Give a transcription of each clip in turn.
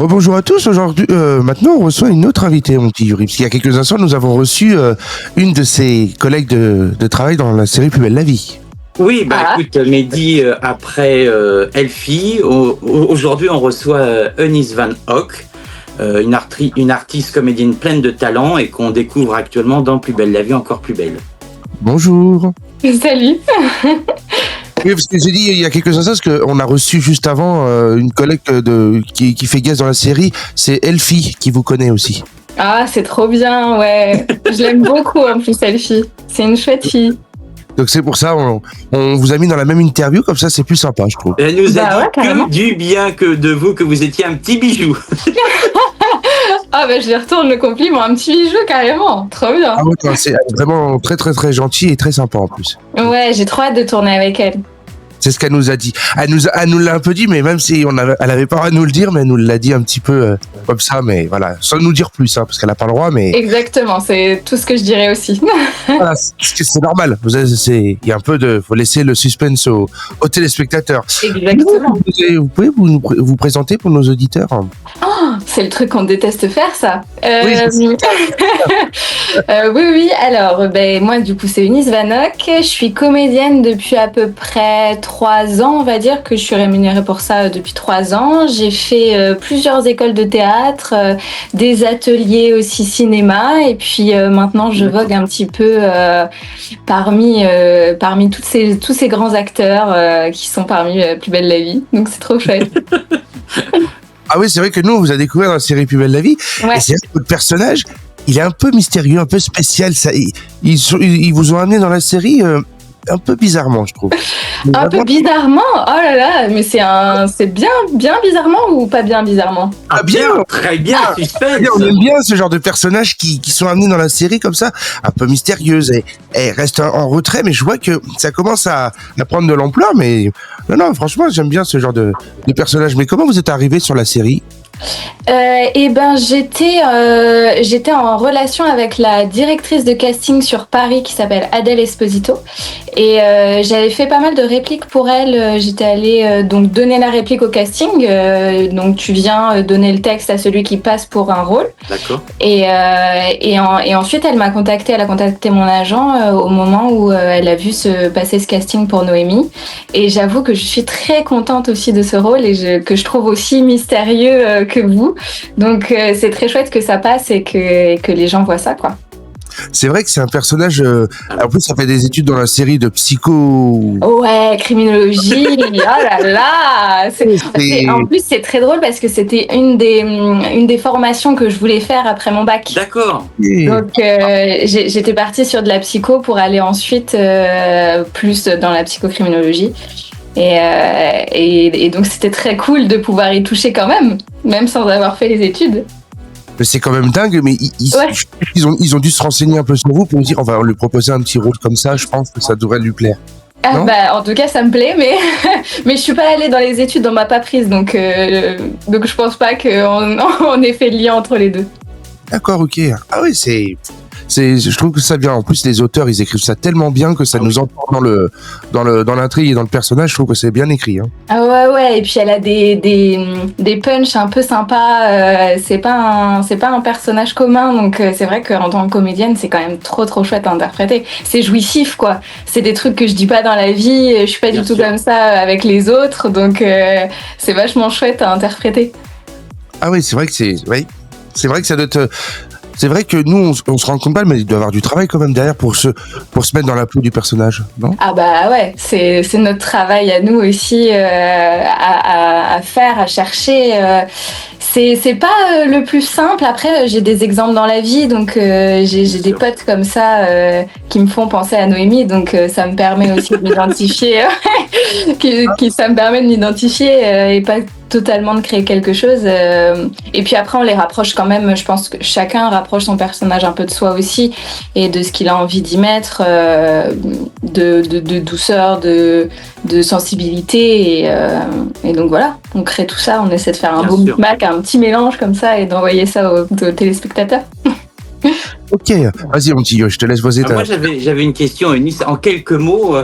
Rebonjour à tous. Aujourd'hui, maintenant, on reçoit une autre invitée, mon petit Yuri. Parce qu'il y a quelques instants, nous avons reçu une de ses collègues de travail dans la série Plus belle la vie. Oui, écoute, Mehdi, après Elfie, aujourd'hui on reçoit Eunice Van Hock, une artiste comédienne pleine de talent et qu'on découvre actuellement dans Plus belle la vie, encore plus belle. Bonjour. Salut. Oui, parce que j'ai dit il y a quelques instants, parce qu'on a reçu juste avant une collègue qui fait guest dans la série, c'est Elfie qui vous connaît aussi. Ah, c'est trop bien, ouais. Je l'aime beaucoup en plus, Elfie. C'est une chouette fille. Donc c'est pour ça, on vous a mis dans la même interview, comme ça c'est plus sympa, je trouve. Elle nous a dit carrément. que du bien que de vous, que vous étiez un petit bijou. Ah je lui retourne le compliment, un petit bijou carrément, trop bien. Ah ouais, c'est vraiment très très très gentil et très sympa en plus. Ouais, j'ai trop hâte de tourner avec elle. C'est ce qu'elle nous a dit. Elle nous l'a un peu dit, mais même si elle avait pas à nous le dire, mais elle nous l'a dit un petit peu comme ça, mais voilà, sans nous dire plus, hein, parce qu'elle a pas le droit, mais. Exactement, c'est tout ce que je dirais aussi. Voilà, c'est normal. Il y a un peu faut laisser le suspense aux téléspectateurs. Exactement. Vous pouvez vous présenter pour nos auditeurs? Oh, c'est le truc qu'on déteste faire, ça. Oui, oui. Alors, moi, du coup, c'est Eunice Van Hock. Je suis comédienne depuis à peu près 3 ans, on va dire que je suis rémunérée pour ça depuis 3 ans. J'ai fait plusieurs écoles de théâtre, des ateliers aussi cinéma, et puis maintenant, je vogue un petit peu parmi tous ces grands acteurs qui sont parmi Plus belle la vie. Donc, c'est trop chouette. Ah oui, c'est vrai que nous, on vous a découvert dans la série Plus belle la vie. Ouais. Et c'est vrai que votre personnage, il est un peu mystérieux, un peu spécial. Ça, ils vous ont amené dans la série un peu bizarrement, je trouve. Un peu bizarrement. Oh là là, mais c'est bien bizarrement ou pas bien bizarrement? Ah bien, très bien, suspense. On aime bien ce genre de personnages qui sont amenés dans la série comme ça, un peu mystérieuses et restent en retrait, mais je vois que ça commence à prendre de l'ampleur, mais non, franchement, j'aime bien ce genre de personnages. Mais comment vous êtes arrivé sur la série? J'étais en relation avec la directrice de casting sur Paris qui s'appelle Adèle Esposito et j'avais fait pas mal de répliques pour elle. J'étais allée donc donner la réplique au casting, donc tu viens donner le texte à celui qui passe pour un rôle. D'accord. Et ensuite elle a contacté mon agent au moment où elle a vu passer ce casting pour Noémie, et j'avoue que je suis très contente aussi de ce rôle et que je trouve aussi mystérieux que vous. Donc c'est très chouette que ça passe et que les gens voient ça, quoi. C'est vrai que c'est un personnage. En plus, ça fait des études dans la série de psycho. Ouais, criminologie. Oh là là. En plus, c'est très drôle parce que c'était une des formations que je voulais faire après mon bac. D'accord. Donc j'étais partie sur de la psycho pour aller ensuite plus dans la psychocriminologie. Et donc c'était très cool de pouvoir y toucher quand même sans avoir fait les études. Mais c'est quand même dingue, mais ils ont dû se renseigner un peu sur vous pour nous dire on va lui proposer un petit rôle comme ça, je pense que ça devrait lui plaire. En tout cas ça me plaît, mais je suis pas allée dans les études, on m'a pas prise, donc je pense pas qu'on ait fait le lien entre les deux. D'accord, ok. Ah oui, je trouve que ça vient. En plus, les auteurs, ils écrivent ça tellement bien que ça nous emporte dans l'intrigue et dans le personnage. Je trouve que c'est bien écrit. Hein. Ah ouais. Et puis elle a des punchs un peu sympas. C'est pas un personnage commun, donc c'est vrai qu'en tant que comédienne, c'est quand même trop chouette à interpréter. C'est jouissif, quoi. C'est des trucs que je dis pas dans la vie. Je suis pas du tout comme ça avec les autres, donc c'est vachement chouette à interpréter. Ah oui, c'est vrai que c'est vrai que ça doit être. C'est vrai que nous, on se rend compte pas, mais il doit y avoir du travail quand même derrière pour se mettre dans la peau du personnage, non? Ah ouais, c'est notre travail à nous aussi à faire, à chercher. C'est pas le plus simple. Après, j'ai des exemples dans la vie, donc j'ai des potes comme ça qui me font penser à Noémie, donc ça me permet aussi de m'identifier, ça me permet de m'identifier et pas totalement de créer quelque chose. Et puis après, on les rapproche quand même. Je pense que chacun rapproche son personnage un peu de soi aussi et de ce qu'il a envie d'y mettre, de douceur, de sensibilité. Et donc voilà, on crée tout ça. On essaie de faire un beau micmac, un petit mélange comme ça et d'envoyer ça aux téléspectateurs. Ok, vas-y mon petit yo, je te laisse poser ta... Moi j'avais une question, Eunice. En quelques mots,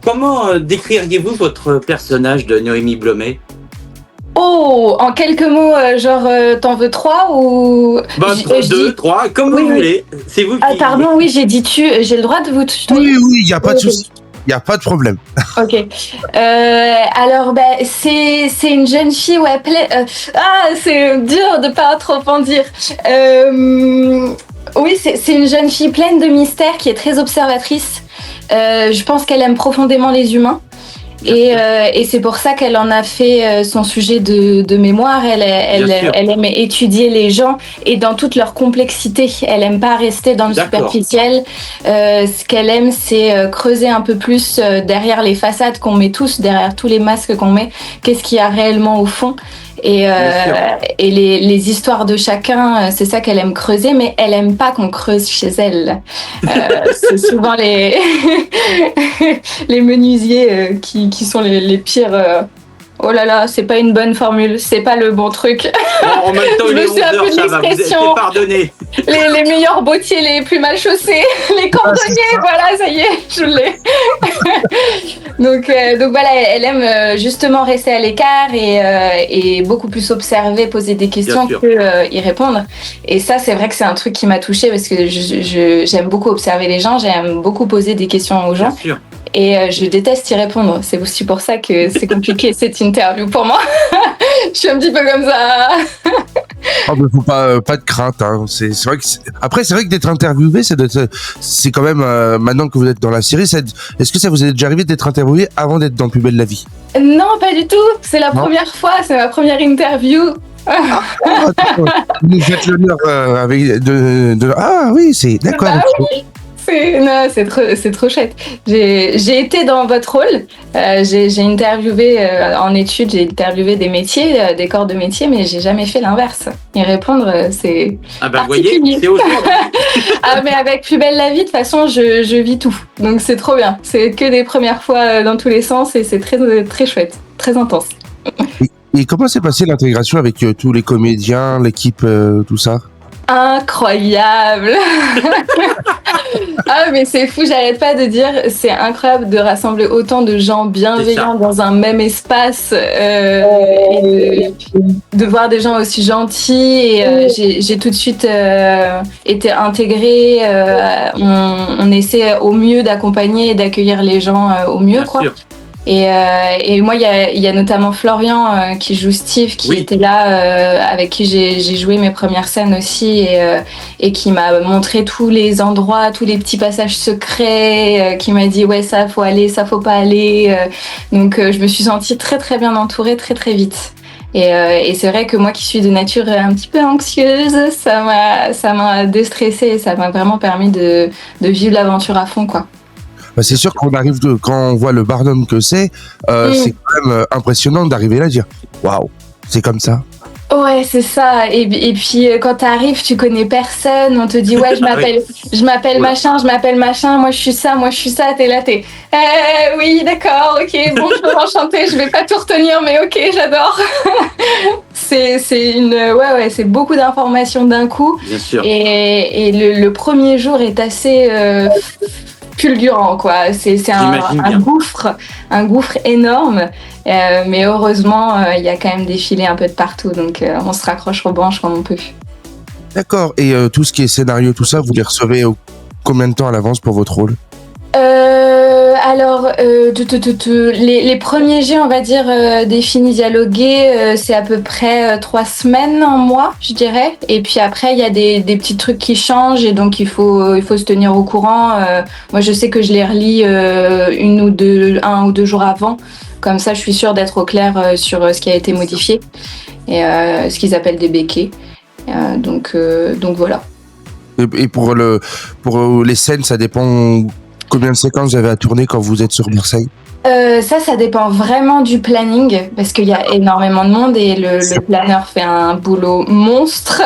comment décririez-vous votre personnage de Noémie Blomet? Oh, en quelques mots, t'en veux 3 ou... Bah, 2, 3, comme vous voulez. C'est vous qui... Ah, pardon, oui, j'ai dit j'ai le droit de vous tutoyer? Oui, il n'y a pas de souci. Il n'y a pas de problème. Ok. Alors, c'est une jeune fille, ouais, c'est dur de pas trop en dire. Oui, c'est une jeune fille pleine de mystères qui est très observatrice. Je pense qu'elle aime profondément les humains. Et c'est pour ça qu'elle en a fait son sujet de mémoire. Elle aime étudier les gens et dans toute leur complexité. Elle aime pas rester dans le superficiel. Ce qu'elle aime, c'est creuser un peu plus derrière les façades qu'on met tous, derrière tous les masques qu'on met. Qu'est-ce qu'il y a réellement au fond? Et les histoires de chacun, c'est ça qu'elle aime creuser, mais elle aime pas qu'on creuse chez elle. C'est souvent les les menuisiers qui sont les pires. Oh là là, c'est pas une bonne formule, c'est pas le bon truc. En même temps, il est 11h, ça va, vous êtes pardonné. Les meilleurs bottiers, les plus mal chaussés, les cordonniers, voilà, ça y est, je l'ai. donc voilà, elle aime justement rester à l'écart et beaucoup plus observer, poser des questions que y répondre. Et ça, c'est vrai que c'est un truc qui m'a touchée parce que j'aime beaucoup observer les gens, j'aime beaucoup poser des questions aux gens. Bien sûr. Et je déteste y répondre. C'est aussi pour ça que c'est compliqué cette interview pour moi. Je suis un petit peu comme ça. Oh, mais faut pas de crainte. Hein. C'est vrai que après, c'est vrai que d'être interviewé, c'est quand même maintenant que vous êtes dans la série. Est-ce que ça vous est déjà arrivé d'être interviewé avant d'être dans Plus belle la vie? Non, pas du tout. C'est la première fois. C'est ma première interview. Vous nous faites l'honneur avec Ah oui, c'est d'accord. Bah, oui. C'est trop chouette. J'ai été dans votre rôle. J'ai interviewé en études, j'ai interviewé des métiers, des corps de métier, mais j'ai jamais fait l'inverse. Y répondre, c'est voyez, c'est aujourd'hui. Mais avec Plus belle la vie, de toute façon, je vis tout. Donc c'est trop bien. C'est que des premières fois dans tous les sens et c'est très très chouette, très intense. Et comment s'est passée l'intégration avec tous les comédiens, l'équipe, tout ça? Incroyable. Ah mais c'est fou, j'arrête pas de dire, c'est incroyable de rassembler autant de gens bienveillants dans un même espace et de voir des gens aussi gentils et j'ai tout de suite été intégrée. On essaie au mieux d'accompagner et d'accueillir les gens au mieux, bien quoi. Sûr. Et moi, il y a notamment Florian qui joue Steve, qui était là, avec qui j'ai joué mes premières scènes aussi, et qui m'a montré tous les endroits, tous les petits passages secrets, qui m'a dit ouais ça faut aller, ça faut pas aller. Donc je me suis sentie très très bien entourée très très vite. Et c'est vrai que moi qui suis de nature un petit peu anxieuse, ça m'a déstressée, et ça m'a vraiment permis de vivre l'aventure à fond, quoi. Bah c'est sûr qu'on arrive quand on voit le Barnum que c'est quand même impressionnant d'arriver là et dire waouh, c'est comme ça. Ouais, c'est ça. Et puis quand t'arrives, tu connais personne. On te dit ouais, je m'appelle machin. Moi je suis ça. T'es là, oui, d'accord, ok. Bonjour, enchantée. Je vais pas tout retenir, mais ok, j'adore. c'est c'est beaucoup d'informations d'un coup. Bien sûr. Et le premier jour est assez fulgurant, quoi. C'est un gouffre énorme, mais heureusement il y a quand même des filets un peu de partout, donc on se raccroche aux branches quand on peut. D'accord. Et tout ce qui est scénario, tout ça, vous les recevez combien de temps à l'avance pour votre rôle? Alors, les premiers jets, on va dire, définis, dialogués, c'est à peu près 3 semaines, un mois, je dirais. Et puis après, il y a des petits trucs qui changent et donc il faut se tenir au courant. Moi, je sais que je les relis 1 ou 2 jours avant. Comme ça, je suis sûre d'être au clair sur ce qui a été modifié et ce qu'ils appellent des béquets. Donc voilà. Et pour les scènes, ça dépend combien de séquences vous avez à tourner quand vous êtes sur Marseille? Ça dépend vraiment du planning parce qu'il y a énormément de monde et le planeur fait un boulot monstre.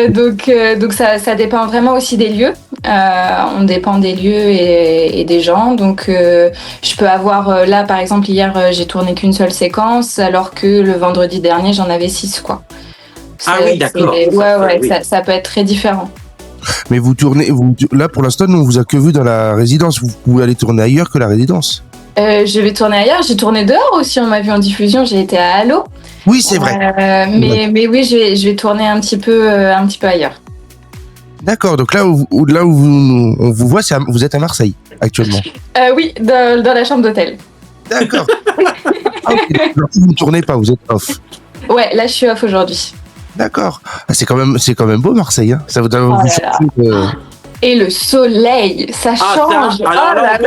Donc ça dépend vraiment aussi des lieux. On dépend des lieux et des gens. Donc je peux avoir là par exemple hier j'ai tourné qu'une seule séquence alors que le vendredi dernier j'en avais 6, quoi. Oui, d'accord. Ça peut être très différent. Mais là pour l'instant nous on vous a que vu dans la résidence, vous pouvez aller tourner ailleurs que la résidence? Je vais tourner ailleurs. J'ai tourné dehors aussi. On m'a vu en diffusion. J'ai été à Allo. Oui, c'est vrai. Mais oui, je vais tourner un petit peu ailleurs. D'accord, donc là où on vous voit, vous êtes à Marseille actuellement. Oui, dans la chambre d'hôtel. D'accord. Okay. Alors, vous ne tournez pas, vous êtes off. Ouais, là je suis off aujourd'hui. D'accord. Ah, c'est quand même beau Marseille. Hein. Ça vous donne Et le soleil, ça change. Oh là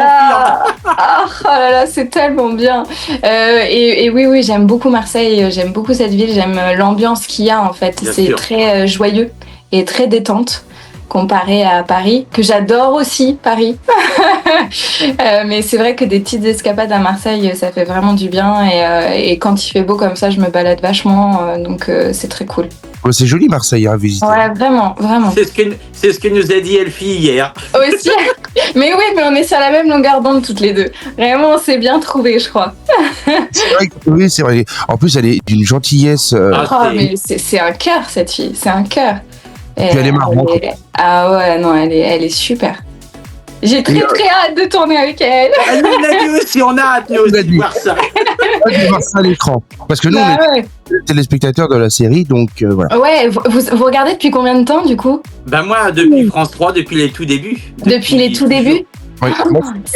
là, c'est tellement bien. Et oui, j'aime beaucoup Marseille. J'aime beaucoup cette ville. J'aime l'ambiance qu'il y a en fait. Bien c'est sûr. très joyeux et très détente comparé à Paris, que j'adore aussi Paris. Mais c'est vrai que des petites escapades à Marseille, ça fait vraiment du bien. Et quand il fait beau comme ça, je me balade vachement. Donc c'est très cool. Ouais, c'est joli Marseille à visiter. Ouais, vraiment. C'est ce que nous a dit Elfie hier. Aussi. Mais oui, mais on est sur la même longueur d'onde toutes les deux. Vraiment, on s'est bien trouvé, je crois. Oui, c'est vrai. En plus, elle est d'une gentillesse. Mais c'est un cœur, cette fille. C'est un cœur. Puis elle est marrante. Ah ouais, non, elle est super. J'ai très hâte de tourner avec elle. Elle nous l'a dit aussi, on a hâte nous aussi de voir ça. De voir ça à l'écran. Parce que nous, on est téléspectateurs de la série, donc voilà. Ouais, vous regardez depuis combien de temps, du coup? Ben moi, depuis France 3, depuis les tout débuts. Depuis les tout débuts? Oui.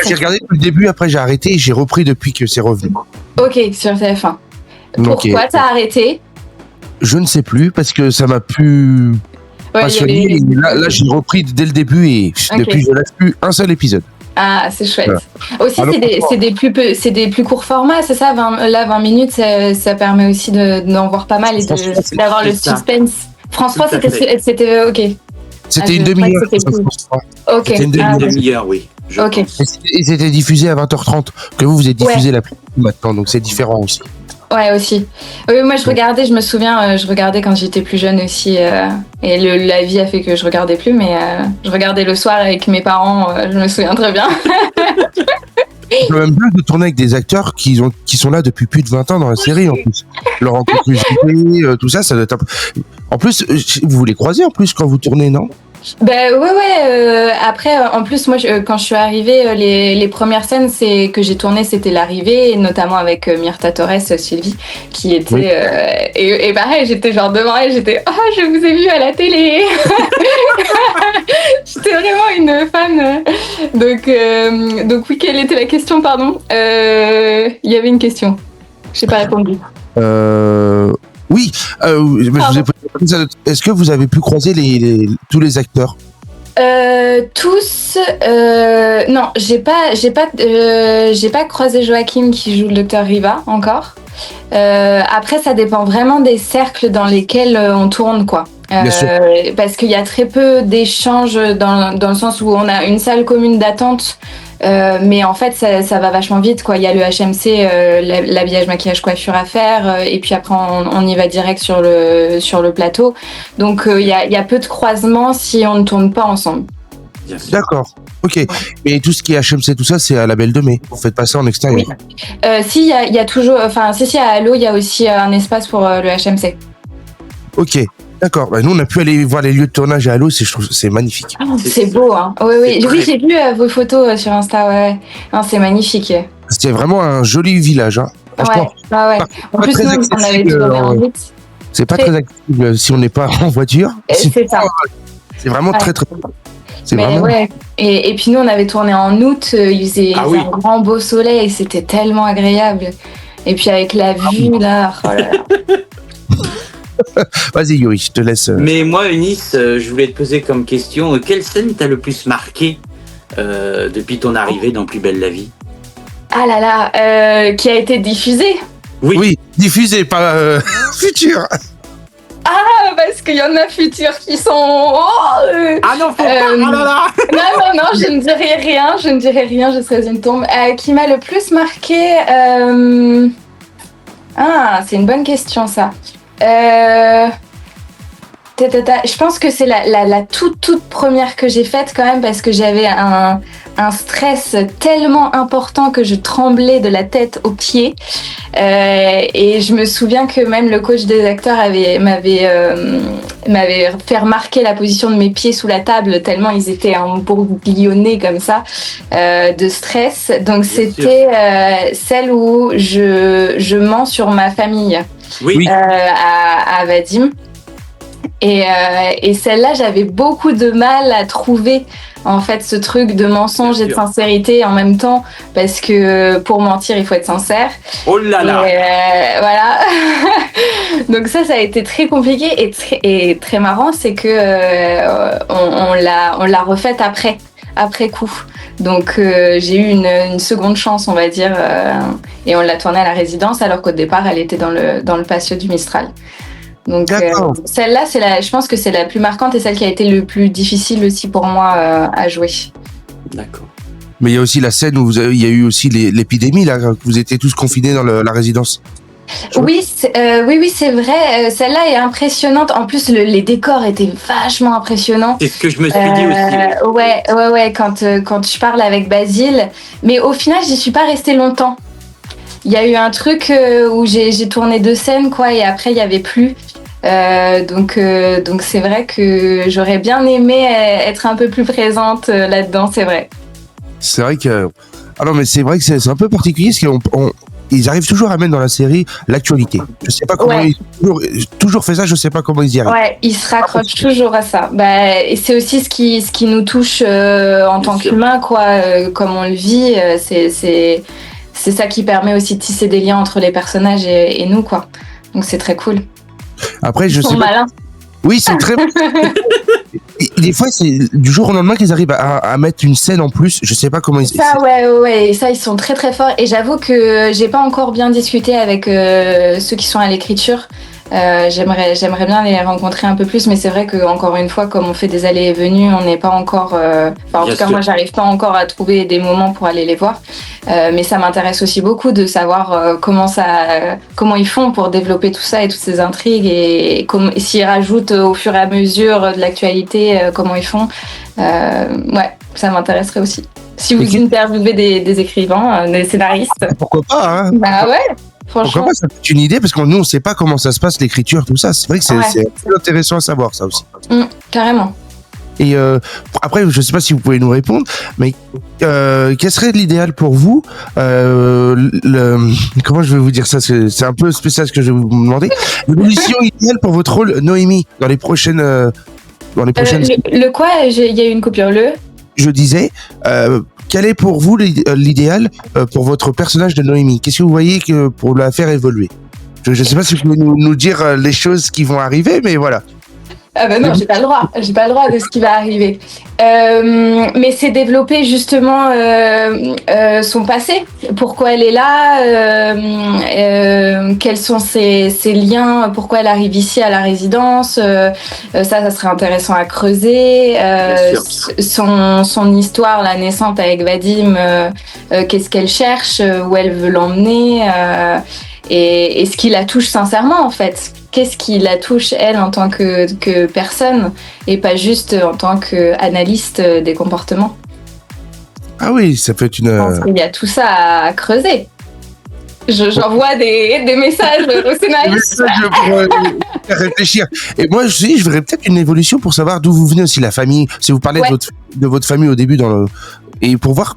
J'ai regardé depuis le début, après j'ai arrêté et j'ai repris depuis que c'est revenu. Ok, sur TF1. Pourquoi t'as arrêté? Je ne sais plus, parce que ça m'a pu passionné. Là, j'ai repris dès le début et depuis, je ne lâche plus un seul épisode. Ah, c'est chouette. Voilà. Aussi, c'est des plus courts formats, c'est ça? 20 minutes, ça permet aussi d'en voir pas mal et d'avoir le suspense. France 3, c'était ok. C'était une demi-heure. Ok. C'était une demi-heure, oui. Ok. Et c'était diffusé à 20h30, que vous êtes diffusé l'après-midi maintenant, donc c'est différent aussi. Ouais, aussi. Oui, moi, je me souviens, je regardais quand j'étais plus jeune aussi. Et la vie a fait que je regardais plus, mais je regardais le soir avec mes parents, je me souviens très bien. C'est quand même bien de tourner avec des acteurs qui sont là depuis plus de 20 ans dans la série, en plus. Laurent Cucuzzi, tout ça, ça doit être... En plus, vous les croisez en plus quand vous tournez, non? Ben ouais. Après, en plus, moi, quand je suis arrivée, les premières scènes que j'ai tournées, c'était l'arrivée, et notamment avec Myrtha Torres, Sylvie, qui était... Oui. Et pareil, j'étais genre devant elle, j'étais « Oh, je vous ai vu à la télé !» J'étais vraiment une fan. Donc oui, quelle était la question, pardon? Il y avait une question. Je n'ai pas répondu. Oui, je vous ai posé, est-ce que vous avez pu croiser tous les acteurs? Tous, non, j'ai pas croisé Joachim qui joue le docteur Riva encore. Après, ça dépend vraiment des cercles dans lesquels on tourne, quoi. Parce qu'il y a très peu d'échanges dans le sens où on a une salle commune d'attente. Mais en fait, ça va vachement vite, quoi. Il y a le HMC, l'habillage, maquillage, coiffure à faire, et puis après on y va direct sur le plateau. Donc il y a peu de croisements si on ne tourne pas ensemble. D'accord. Ok. Mais tout ce qui est HMC, tout ça, c'est à la Belle de Mai. Vous faites pas ça en extérieur? Oui. Si, il y a toujours, enfin, si, à Allo, il y a aussi un espace pour le HMC. Ok. D'accord. Bah, nous, on a pu aller voir les lieux de tournage à Allo, je trouve c'est magnifique. C'est beau, hein. Oui, j'ai vu vos photos sur Insta, ouais. Non, c'est magnifique. C'est vraiment un joli village, hein. Ouais. En plus, nous, on avait tourné en vite. C'est pas très accessible si on n'est pas en voiture. C'est ça. C'est vraiment très. C'est mais vraiment... ouais. Et puis nous, on avait tourné en août, il faisait un grand beau soleil, c'était tellement agréable. Et puis avec la vue, là, oh là là. Vas-y Yuri, je te laisse. Mais moi, Eunice, je voulais te poser comme question, quelle scène t'a le plus marqué depuis ton arrivée dans Plus belle la vie? Ah là là, qui a été diffusée? Oui, diffusée, pas future. Ah, parce qu'il y en a futurs qui sont... Ah non, faut pas. Oh là là. Non, je ne dirai rien, je serais une tombe. Qui m'a le plus marqué... Ah, c'est une bonne question, ça. Je pense que c'est la toute première que j'ai faite quand même parce que j'avais un stress tellement important que je tremblais de la tête aux pieds. Et je me souviens que même le coach des acteurs m'avait fait remarquer la position de mes pieds sous la table tellement ils étaient embourbillonnés comme ça de stress. Donc c'était celle où je mens sur ma famille à Vadim. Et celle-là, j'avais beaucoup de mal à trouver en fait ce truc de mensonge et de sincérité en même temps parce que pour mentir, il faut être sincère. Oh là là. Et voilà. Donc ça a été très compliqué et très marrant, c'est que on l'a refaite après coup. Donc j'ai eu une seconde chance, on va dire, et on l'a tournée à la résidence alors qu'au départ, elle était dans le patio du Mistral. Donc celle-là, je pense que c'est la plus marquante et celle qui a été le plus difficile aussi pour moi à jouer. D'accord. Mais il y a aussi la scène où il y a eu aussi l'épidémie, là, que vous étiez tous confinés dans la résidence. Oui, c'est vrai. Celle-là est impressionnante. En plus, les décors étaient vachement impressionnants. C'est ce que je me suis dit aussi. Ouais. Quand je parle avec Basile, mais au final, j'y suis pas restée longtemps. Il y a eu un truc où j'ai tourné 2 scènes, quoi, et après il y avait plus. Donc c'est vrai que j'aurais bien aimé être un peu plus présente là-dedans, c'est vrai. C'est vrai que mais c'est vrai que c'est un peu particulier parce qu'ils arrivent toujours à mettre dans la série l'actualité. Je sais pas comment ils ont toujours fait ça, je sais pas comment ils y arrivent. Ouais, ils se raccrochent toujours à ça. Et c'est aussi ce qui nous touche en tant qu'humains, quoi, comme on le vit, c'est ça qui permet aussi de tisser des liens entre les personnages et nous, quoi. Donc c'est très cool. Après, Ils sont malins. Oui, c'est très. Des fois, c'est du jour au lendemain qu'ils arrivent à mettre une scène en plus. Je sais pas comment ils. Ça, ouais. Ça, ils sont très très forts. Et j'avoue que j'ai pas encore bien discuté avec ceux qui sont à l'écriture. J'aimerais bien les rencontrer un peu plus, mais c'est vrai que encore une fois, comme on fait des allées et venues, on n'est pas encore. En tout cas, moi, j'arrive pas encore à trouver des moments pour aller les voir. Mais ça m'intéresse aussi beaucoup de savoir comment ils font pour développer tout ça et toutes ces intrigues et s'ils rajoutent au fur et à mesure de l'actualité, comment ils font. Ouais, ça m'intéresserait aussi. Si vous interviewez des écrivains, des scénaristes. Pourquoi pas, hein? Bah ouais. Franchement. Pourquoi pas, ça peut être une idée parce que nous on sait pas comment ça se passe l'écriture, tout ça. C'est vrai que c'est intéressant à savoir ça aussi. Carrément. Et après, je sais pas si vous pouvez nous répondre, mais quel serait l'idéal pour vous comment je vais vous dire ça, c'est un peu spécial ce que je vais vous demander. L'évolution idéale pour votre rôle Noémie dans les prochaines. Le quoi? Il y a eu une coupure. Je disais, quel est pour vous l'idéal pour votre personnage de Noémie? Qu'est-ce que vous voyez pour la faire évoluer? Je ne sais pas si vous pouvez nous dire les choses qui vont arriver, mais voilà. Ah ben non, j'ai pas le droit de ce qui va arriver. Mais c'est développer justement son passé, pourquoi elle est là, quels sont ses liens, pourquoi elle arrive ici à la résidence. Ça serait intéressant à creuser. Son histoire, la naissante avec Vadim, qu'est-ce qu'elle cherche, où elle veut l'emmener, et ce qui la touche sincèrement en fait. Qu'est-ce qui la touche, elle, en tant que personne, et pas juste en tant qu'analyste des comportements. Ah oui, ça peut être une... Il y a tout ça à creuser. J'envoie des messages au scénariste. Pour réfléchir. Et moi, je verrais peut-être une évolution pour savoir d'où vous venez aussi, la famille. Si vous parlez de votre famille au début, et pour voir...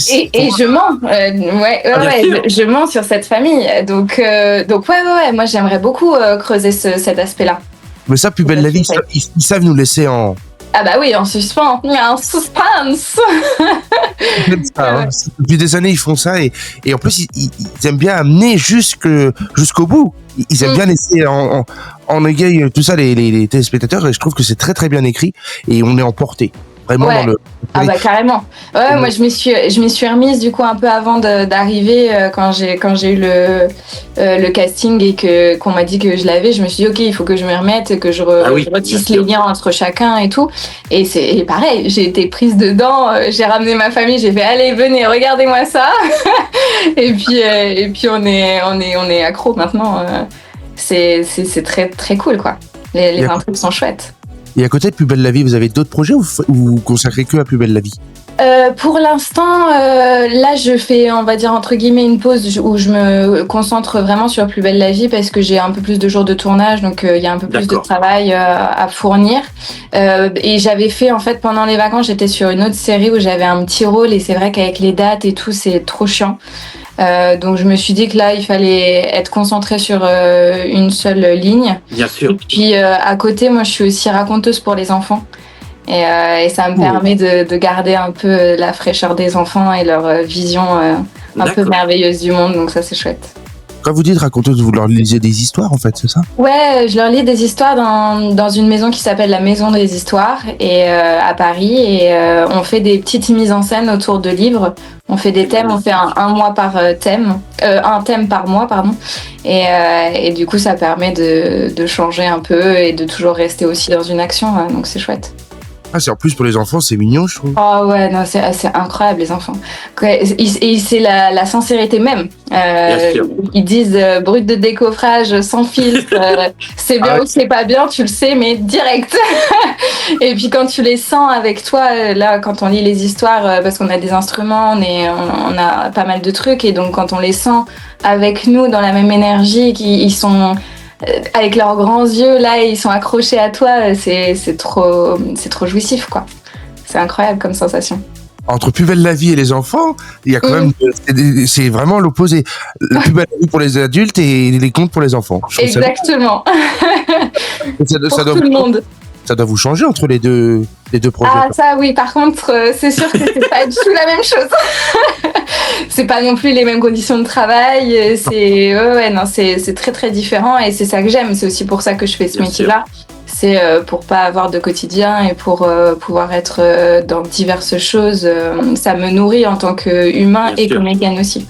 Et je mens, je mens sur cette famille. Donc moi j'aimerais beaucoup creuser cet aspect-là. Mais ça, Plus belle la vie, ils savent nous laisser en... Ah bah oui, en suspens, en suspense. Depuis des années, ils font ça et en plus, ils aiment bien amener jusqu'au bout. Ils aiment bien laisser en égaye tout ça les téléspectateurs et je trouve que c'est très très bien écrit et on est emporté. Vraiment dans le... Ah bah carrément. Ouais, moi je m'y suis remise du coup un peu avant d'arriver quand j'ai eu le casting et qu'on m'a dit que je l'avais, je me suis dit OK, il faut que je me remette, que je retisse les liens entre chacun et tout. Et c'est pareil, j'ai été prise dedans, j'ai ramené ma famille, j'ai fait allez, venez, regardez-moi ça. et puis on est accro maintenant. C'est très très cool quoi. Les Et à, intrigues sont chouettes. et à côté de Plus belle la vie, vous avez d'autres projets ou vous consacrez que à Plus belle la vie? Pour l'instant, là, je fais, on va dire, entre guillemets, une pause où je me concentre vraiment sur Plus belle la vie parce que j'ai un peu plus de jours de tournage, donc il y a un peu plus de D'accord. travail à fournir. Et j'avais fait, en fait, pendant les vacances, j'étais sur une autre série où j'avais un petit rôle et c'est vrai qu'avec les dates et tout, c'est trop chiant. Donc je me suis dit que là, il fallait être concentré sur une seule ligne. Bien Et sûr. puis à côté, moi, je suis aussi raconteuse pour les enfants. Et ça me Oh. permet de garder un peu la fraîcheur des enfants et leur vision un peu D'accord. merveilleuse du monde. Donc ça, c'est chouette. Quand vous dites raconteuse, vous leur lisez des histoires en fait, c'est ça? Ouais, je leur lis des histoires dans une maison qui s'appelle la Maison des Histoires et à Paris. Et on fait des petites mises en scène autour de livres. On fait des thèmes, on fait un mois par thème, un thème par mois, pardon. Et du coup, ça permet de changer un peu et de toujours rester aussi dans une action. Donc c'est chouette. Ah, c'est en plus pour les enfants, c'est mignon, je trouve. Oh ouais, non, c'est incroyable les enfants. Et c'est la sincérité même. Bien sûr. Ils disent brut de décoffrage, sans filtre, c'est bien Ah, ou c'est pas bien, tu le sais, mais direct. Et puis quand tu les sens avec toi, là, quand on lit les histoires, parce qu'on a des instruments, on a pas mal de trucs, et donc quand on les sent avec nous dans la même énergie, ils sont avec leurs grands yeux là, ils sont accrochés à toi, c'est trop jouissif quoi. C'est incroyable comme sensation. Entre Plus belle la vie et les enfants, il y a quand même, c'est vraiment l'opposé. La Plus belle la vie pour les adultes et les contes pour les enfants. Je trouve Exactement. ça Pour tout le monde. ça doit vous changer entre les deux projets. Ah ça oui, par contre, c'est sûr que c'est pas du tout la même chose. C'est pas non plus les mêmes conditions de travail. C'est très très différent et c'est ça que j'aime. C'est aussi pour ça que je fais ce Bien métier-là. C'est pour pas avoir de quotidien et pour pouvoir être dans diverses choses. Ça me nourrit en tant qu'humain Bien et sûr. comédienne aussi.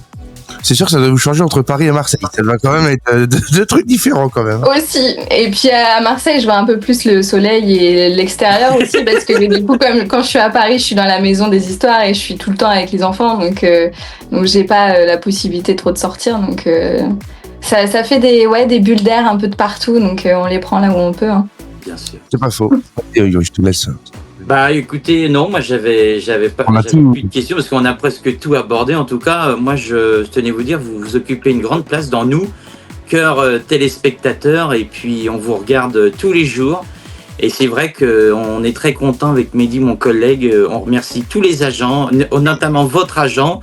C'est sûr que ça doit vous changer entre Paris et Marseille. Ça va quand même être deux trucs différents quand même. Aussi. Et puis à Marseille, je vois un peu plus le soleil et l'extérieur aussi parce que du coup, comme quand je suis à Paris, je suis dans la maison des histoires et je suis tout le temps avec les enfants, donc j'ai pas la possibilité trop de sortir, donc ça fait des bulles d'air un peu de partout, donc on les prend là où on peut. Hein. Bien sûr. C'est pas faux. Je te laisse. Bah écoutez, non, moi j'avais On a tout. plus de questions parce qu'on a presque tout abordé. En tout cas, moi je tenais à vous dire, vous occupez une grande place dans nous, cœur téléspectateurs, et puis on vous regarde tous les jours. Et c'est vrai qu'on est très content avec Mehdi, mon collègue. On remercie tous les agents, notamment votre agent,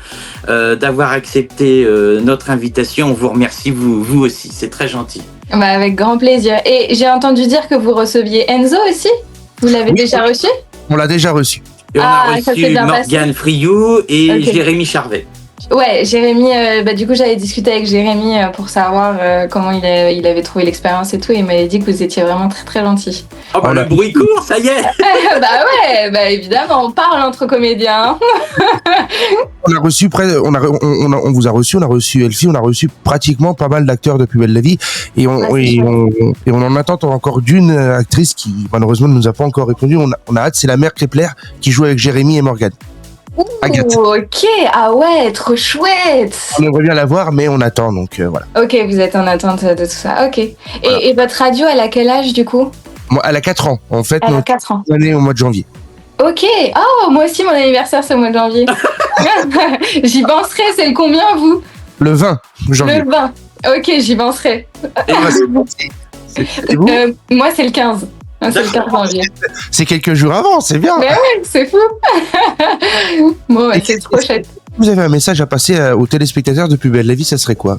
d'avoir accepté notre invitation. On vous remercie, vous aussi. C'est très gentil. Bah, avec grand plaisir. Et j'ai entendu dire que vous receviez Enzo aussi. Vous l'avez déjà reçu? On l'a déjà reçu. Et on a ça s'est reçu bien Morgane Friou et Ok. Jérémy Charvet. Ouais, Jérémy, du coup j'avais discuté avec Jérémy pour savoir comment il avait trouvé l'expérience et tout, et il m'avait dit que vous étiez vraiment très très gentil. Oh bah le bruit court, ça y est. Bah ouais, bah évidemment, on parle entre comédiens. On a reçu on vous a reçu, on a reçu Elfie, on a reçu pratiquement pas mal d'acteurs de Plus belle la vie et on en attend encore d'une actrice qui malheureusement ne nous a pas encore répondu. On a hâte, c'est la mère Kepler qui joue avec Jérémy et Morgane. Agathe. Ok, ah ouais, trop chouette. On aimerait bien la voir, mais on attend, donc voilà. Ok, vous êtes en attente de tout ça, ok. Voilà. Et votre radio, elle a quel âge du coup? Moi, elle a 4 ans. En fait, Elle a notre 4 ans. année au mois de janvier. Ok, oh, moi aussi mon anniversaire c'est au mois de janvier. J'y penserai, c'est le combien vous? Le 20 janvier. Le 20. Ok, j'y penserai. Et moi, c'est vous Moi c'est le 15. C'est le 15 janvier. C'est quelques jours avant, c'est bien. Mais ouais, c'est fou. Bon, ouais, c'est trop chouette. Vous avez un message à passer aux téléspectateurs de Plus belle la vie, ça serait quoi?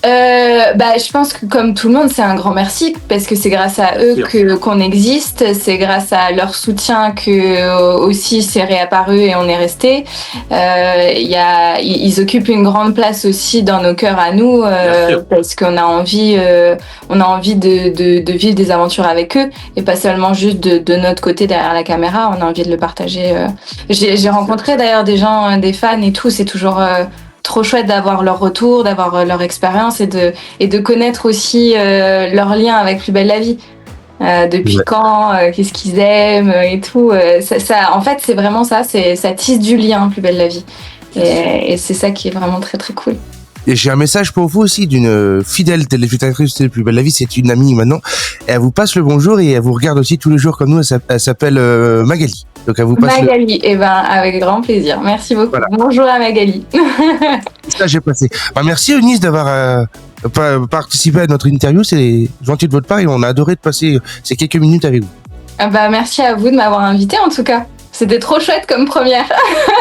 Je pense que comme tout le monde, c'est un grand merci parce que c'est grâce à eux qu'on existe, c'est grâce à leur soutien que aussi c'est réapparu et on est resté. Ils occupent une grande place aussi dans nos cœurs à nous parce qu'on a envie de vivre des aventures avec eux et pas seulement juste de notre côté derrière la caméra. On a envie de le partager. J'ai rencontré d'ailleurs des gens, des fans et tout. C'est toujours trop chouette d'avoir leur retour, d'avoir leur expérience et de connaître aussi leur lien avec Plus belle la vie. Depuis quand, qu'est-ce qu'ils aiment et tout. Ça, en fait, c'est vraiment ça. Ça tisse du lien, Plus belle la vie. Et c'est ça qui est vraiment très très cool. Et j'ai un message pour vous aussi d'une fidèle téléspectatrice de Plus belle la vie, c'est une amie maintenant. Et elle vous passe le bonjour et elle vous regarde aussi tous les jours comme nous, elle s'appelle Magali. Donc elle vous passe Magali, eh ben, avec grand plaisir. Merci beaucoup. Voilà. Bonjour à Magali. Ça, j'ai passé. Bah, merci Eunice d'avoir participé à notre interview, c'est gentil de votre part et on a adoré de passer ces quelques minutes avec vous. Ah bah, merci à vous de m'avoir invité en tout cas. C'était trop chouette comme première.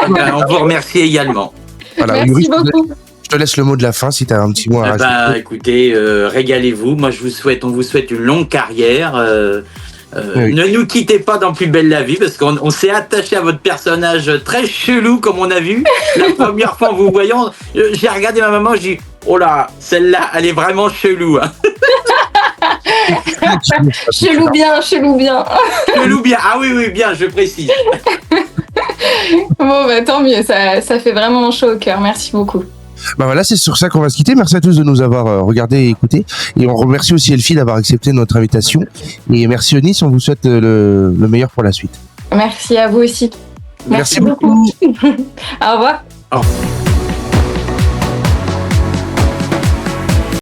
On vous remercie également. Voilà, Merci Yuri, beaucoup. je te laisse le mot de la fin si tu as un petit mot à rajouter. Bah, écoutez, régalez-vous. Moi, on vous souhaite une longue carrière. Oui. Ne nous quittez pas dans Plus belle la vie parce qu'on s'est attaché à votre personnage très chelou comme on a vu. La première fois en vous voyant, j'ai regardé ma maman, j'ai dit oh là, celle-là, elle est vraiment chelou. Hein. Chelou bien, chelou bien. Chelou bien. Ah oui, oui, bien, je précise. Bon, bah tant mieux, ça fait vraiment chaud au cœur. Merci beaucoup. Bah voilà, c'est sur ça qu'on va se quitter. Merci à tous de nous avoir regardé et écouté. Et on remercie aussi Elfie d'avoir accepté notre invitation. Et merci Eunice, on vous souhaite le meilleur pour la suite. Merci à vous aussi. Merci beaucoup. Au revoir. Au revoir.